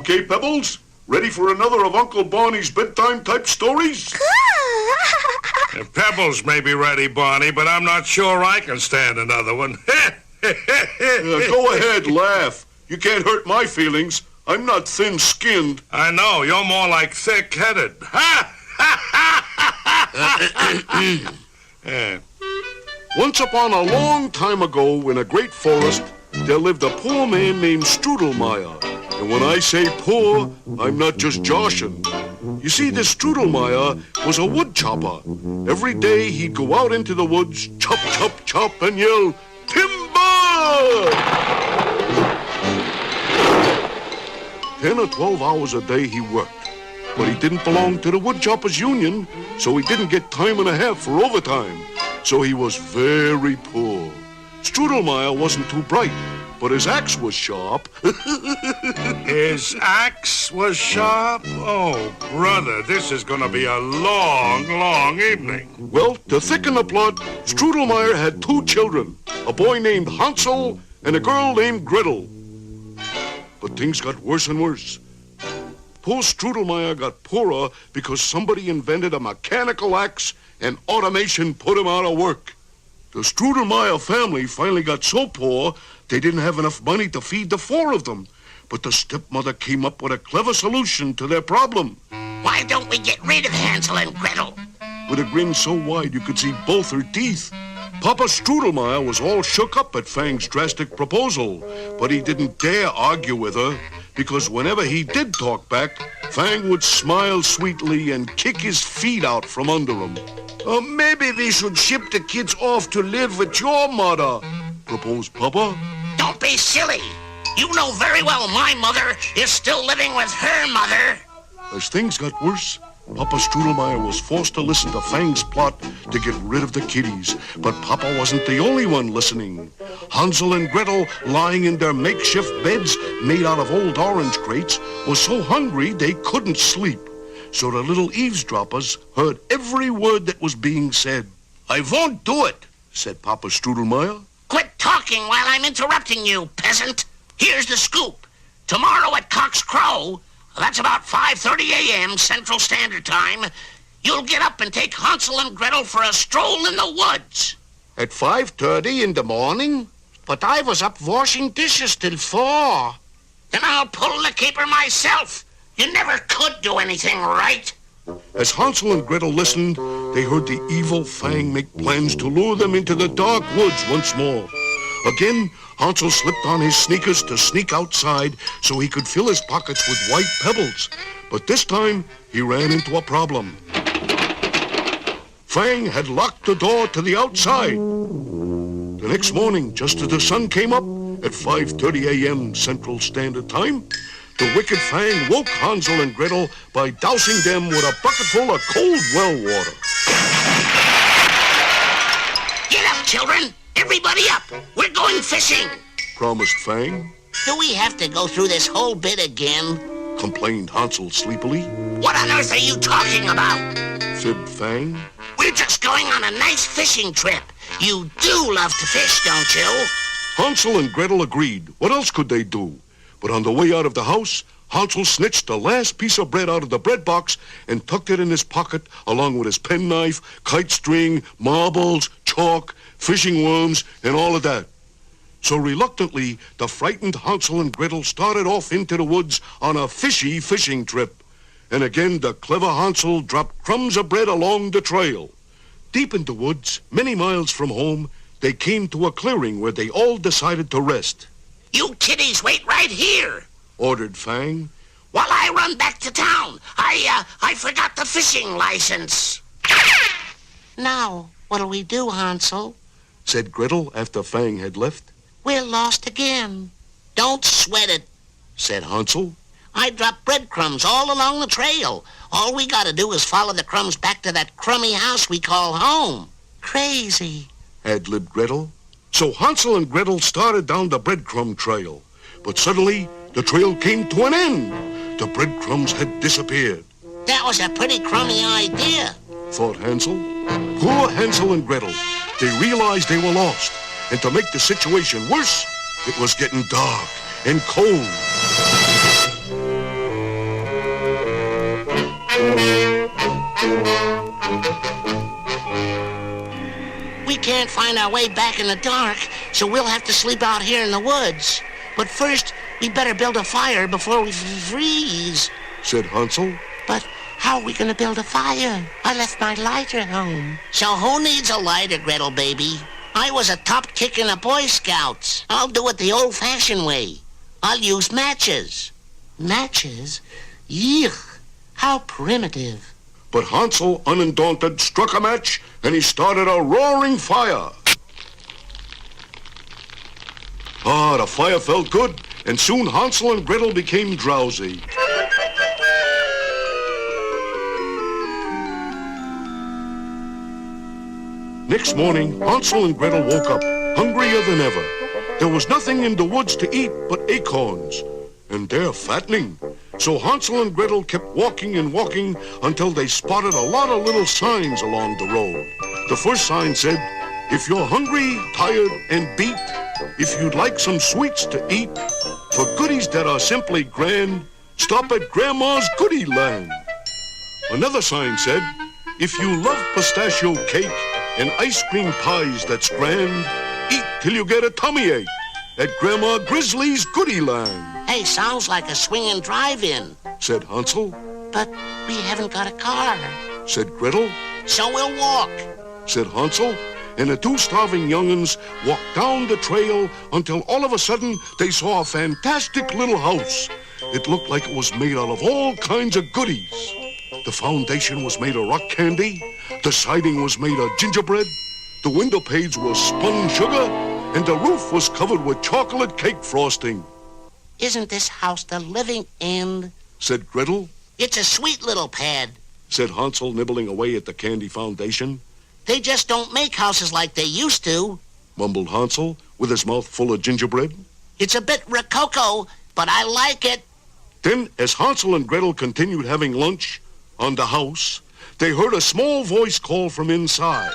Okay, Pebbles? Ready for another of Uncle Barney's bedtime-type stories? Pebbles may be ready, Barney, but I'm not sure I can stand another one. Go ahead, laugh. You can't hurt my feelings. I'm not thin-skinned. I know. You're more like thick-headed. Once upon a long time ago, in a great forest, there lived a poor man named Strudelmeyer. And when I say poor, I'm not just joshing. You see, this Strudelmeyer was a wood chopper. Every day he'd go out into the woods, chop, chop, chop, and yell, "Timber!" 10 or 12 hours a day he worked. But he didn't belong to the woodchoppers' union, so he didn't get time and a half for overtime. So he was very poor. Strudelmeyer wasn't too bright, but his axe was sharp. His axe was sharp? Oh, brother, this is going to be a long, long evening. Well, to thicken the plot, Strudelmeyer had 2 children, a boy named Hansel and a girl named Gretel. But things got worse and worse. Poor Strudelmeyer got poorer because somebody invented a mechanical axe and automation put him out of work. The Strudelmeyer family finally got so poor they didn't have enough money to feed the 4 of them. But the stepmother came up with a clever solution to their problem. Why don't we get rid of Hansel and Gretel? With a grin so wide you could see both her teeth. Papa Strudelmeyer was all shook up at Fang's drastic proposal, but he didn't dare argue with her, because whenever he did talk back, Fang would smile sweetly and kick his feet out from under him. Maybe we should ship the kids off to live with your mother, proposed Papa. Don't be silly. You know very well my mother is still living with her mother. As things got worse, Papa Strudelmeyer was forced to listen to Fang's plot to get rid of the kiddies. But Papa wasn't the only one listening. Hansel and Gretel, lying in their makeshift beds made out of old orange crates, were so hungry they couldn't sleep. So the little eavesdroppers heard every word that was being said. "I won't do it," said Papa Strudelmeyer. Quit talking while I'm interrupting you, peasant. Here's the scoop. Tomorrow at cock's crow, that's about 5:30 a.m. Central Standard Time, you'll get up and take Hansel and Gretel for a stroll in the woods. At 5:30 in the morning? But I was up washing dishes till 4. Then I'll pull the caper myself. You never could do anything right. As Hansel and Gretel listened, they heard the evil Fang make plans to lure them into the dark woods once more. Again, Hansel slipped on his sneakers to sneak outside so he could fill his pockets with white pebbles. But this time, he ran into a problem. Fang had locked the door to the outside. The next morning, just as the sun came up, at 5:30 a.m. Central Standard Time, the wicked Fang woke Hansel and Gretel by dousing them with a bucketful of cold well water. Get up, children. Everybody up. We're going fishing, promised Fang. Do we have to go through this whole bit again? Complained Hansel sleepily. What on earth are you talking about? Fibbed Fang. We're just going on a nice fishing trip. You do love to fish, don't you? Hansel and Gretel agreed. What else could they do? But on the way out of the house, Hansel snitched the last piece of bread out of the bread box and tucked it in his pocket along with his penknife, kite string, marbles, chalk, fishing worms, and all of that. So reluctantly, the frightened Hansel and Gretel started off into the woods on a fishy fishing trip. And again, the clever Hansel dropped crumbs of bread along the trail. Deep in the woods, many miles from home, they came to a clearing where they all decided to rest. You kiddies wait right here, ordered Fang. While I run back to town. I forgot the fishing license. Now, what'll we do, Hansel? Said Gretel after Fang had left. We're lost again. Don't sweat it, said Hansel. I dropped breadcrumbs all along the trail. All we gotta do is follow the crumbs back to that crummy house we call home. Crazy, ad-libbed Gretel. So Hansel and Gretel started down the breadcrumb trail. But suddenly, the trail came to an end. The breadcrumbs had disappeared. That was a pretty crummy idea, thought Hansel. Poor Hansel and Gretel. They realized they were lost. And to make the situation worse, it was getting dark and cold. We can't find our way back in the dark, so we'll have to sleep out here in the woods. But first, we better build a fire before we freeze, said Hansel. But how are we going to build a fire? I left my lighter home. So who needs a lighter, Gretel, baby? I was a top kick in the Boy Scouts. I'll do it the old-fashioned way. I'll use matches. Matches? Yuck! How primitive. But Hansel, undaunted, struck a match, and he started a roaring fire. Ah, the fire felt good, and soon Hansel and Gretel became drowsy. Next morning, Hansel and Gretel woke up, hungrier than ever. There was nothing in the woods to eat but acorns, and they're fattening. So Hansel and Gretel kept walking and walking until they spotted a lot of little signs along the road. The first sign said, "If you're hungry, tired, and beat, if you'd like some sweets to eat, for goodies that are simply grand, stop at Grandma's Goodie Land." Another sign said, "If you love pistachio cake and ice cream pies that's grand, eat till you get a tummy ache at Grandma Grizzly's Goodie Land." Hey, sounds like a swinging drive-in. Said Hansel. But we haven't got a car. Said Gretel. So we'll walk. Said Hansel. And the two starving young'uns walked down the trail until all of a sudden they saw a fantastic little house. It looked like it was made out of all kinds of goodies. The foundation was made of rock candy, the siding was made of gingerbread, the window panes were spun sugar, and the roof was covered with chocolate cake frosting. Isn't this house the living end? Said Gretel. It's a sweet little pad. Said Hansel, nibbling away at the candy foundation. They just don't make houses like they used to, mumbled Hansel, with his mouth full of gingerbread. It's a bit rococo, but I like it. Then, as Hansel and Gretel continued having lunch on the house, they heard a small voice call from inside.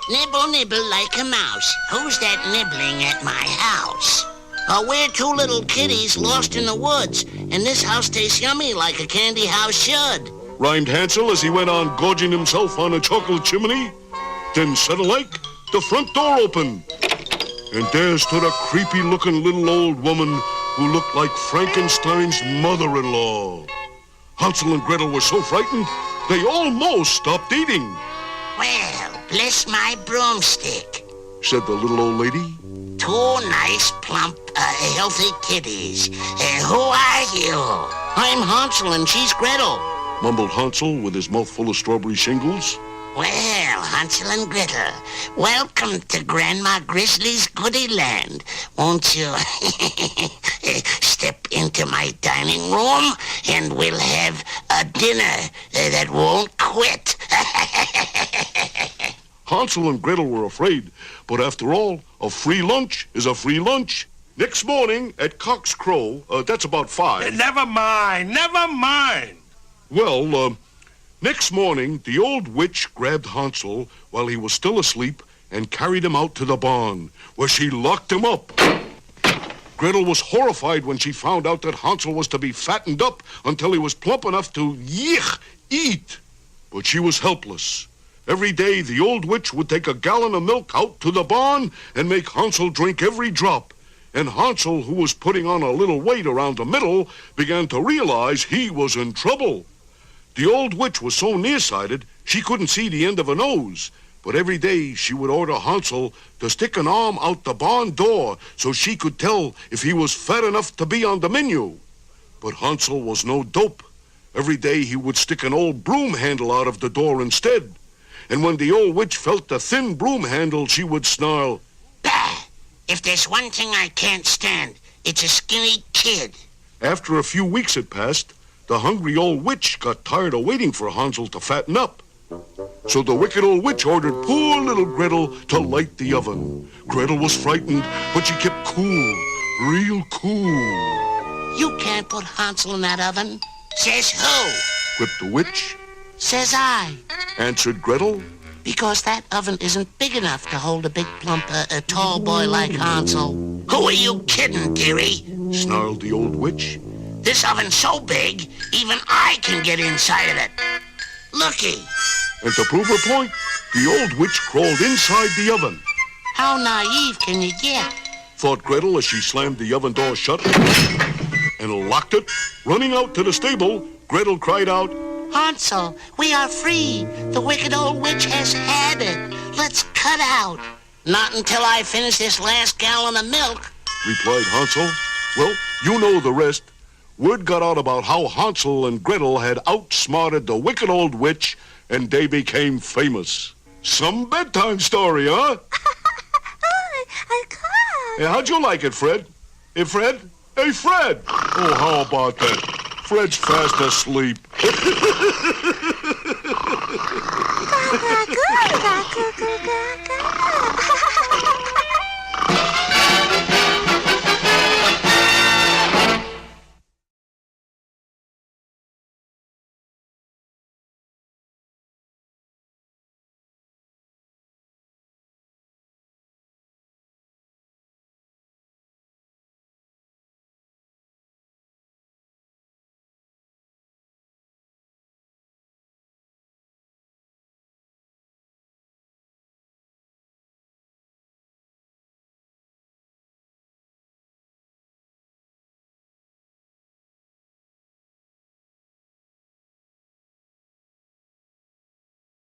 Nibble, nibble like a mouse. Who's that nibbling at my house? We're two little kitties lost in the woods, and this house tastes yummy like a candy house should, rhymed Hansel as he went on gorging himself on a chocolate chimney. Then suddenly, the front door opened, and there stood a creepy-looking little old woman who looked like Frankenstein's mother-in-law. Hansel and Gretel were so frightened, they almost stopped eating. Well, bless my broomstick, said the little old lady. Two nice, plump, healthy kitties. Who are you? I'm Hansel and she's Gretel, mumbled Hansel with his mouth full of strawberry shingles. Well, Hansel and Gretel, welcome to Grandma Grizzly's Goodie Land. Won't you step into my dining room and we'll have a dinner that won't quit? Hansel and Gretel were afraid, but after all, a free lunch is a free lunch. Next morning at cock's crow, that's about 5. Never mind. Well, next morning, the old witch grabbed Hansel while he was still asleep and carried him out to the barn, where she locked him up. Gretel was horrified when she found out that Hansel was to be fattened up until he was plump enough to eat. But she was helpless. Every day, the old witch would take a gallon of milk out to the barn and make Hansel drink every drop. And Hansel, who was putting on a little weight around the middle, began to realize he was in trouble. The old witch was so nearsighted, she couldn't see the end of her nose. But every day, she would order Hansel to stick an arm out the barn door so she could tell if he was fat enough to be on the menu. But Hansel was no dope. Every day, he would stick an old broom handle out of the door instead. And when the old witch felt the thin broom handle, she would snarl, "Bah! If there's one thing I can't stand, it's a skinny kid." After a few weeks had passed, the hungry old witch got tired of waiting for Hansel to fatten up. So the wicked old witch ordered poor little Gretel to light the oven. Gretel was frightened, but she kept cool, real cool. You can't put Hansel in that oven. Says who? Quipped the witch. Says I. Answered Gretel. Because that oven isn't big enough to hold a big, plump, tall boy like Hansel. Who are you kidding, dearie? Snarled the old witch. This oven's so big, even I can get inside of it. Looky. And to prove her point, the old witch crawled inside the oven. How naive can you get? thought Gretel as she slammed the oven door shut and locked it. Running out to the stable, Gretel cried out, Hansel, we are free. The wicked old witch has had it. Let's cut out. Not until I finish this last gallon of milk. replied Hansel. Well, you know the rest. Word got out about how Hansel and Gretel had outsmarted the wicked old witch, and they became famous. Some bedtime story, huh? I can't. Hey, how'd you like it, Fred? Hey, Fred? Hey, Fred! Oh, how about that? Fred's fast asleep. Gaga, gaga, gaga, gaga.